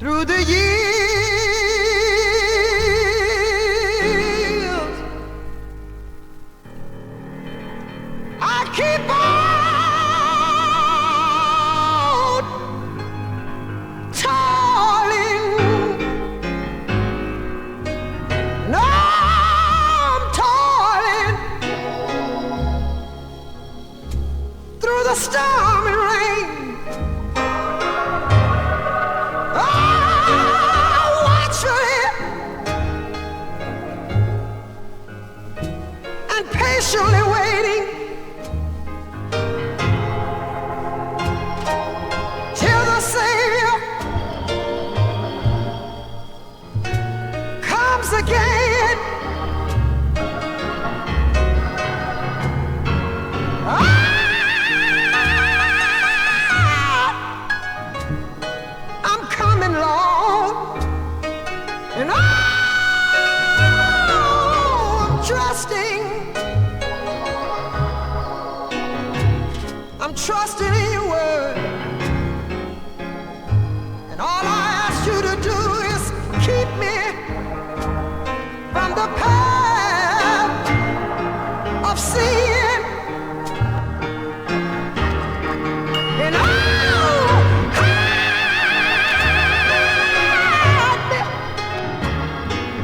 through the years. I keep on toiling. No, I'm toiling through the storm and rain. Patiently waiting till the Savior comes again. I'm coming, Lord, and I'm trusting. I'm trusting in your word, and all I ask you to do is keep me from the path of sin. And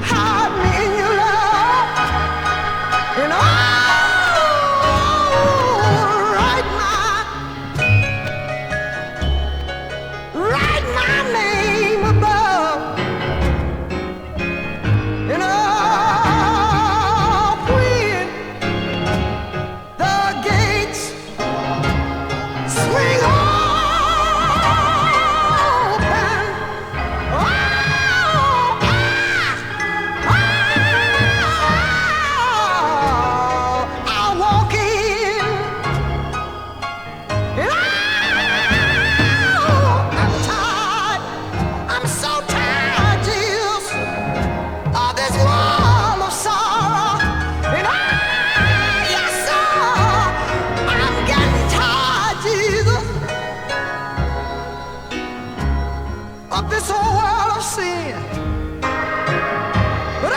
hide me in your love, and write my name above. And when the gates swing open, I'll walk in, and I'm tired. I'm so tired, Jesus, of this wall of sorrow. And yes, sir, I'm getting tired, Jesus, of this whole world of sin. But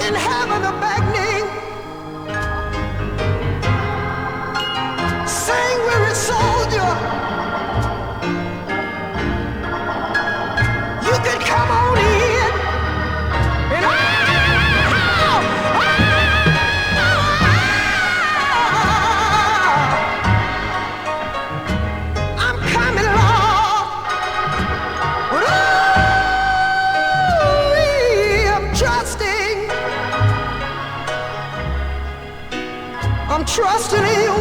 in heaven a beckoning, sing, weary soldier, you can come on in. And I'm coming, Lord, but I'm trusting. I'm trusting in you.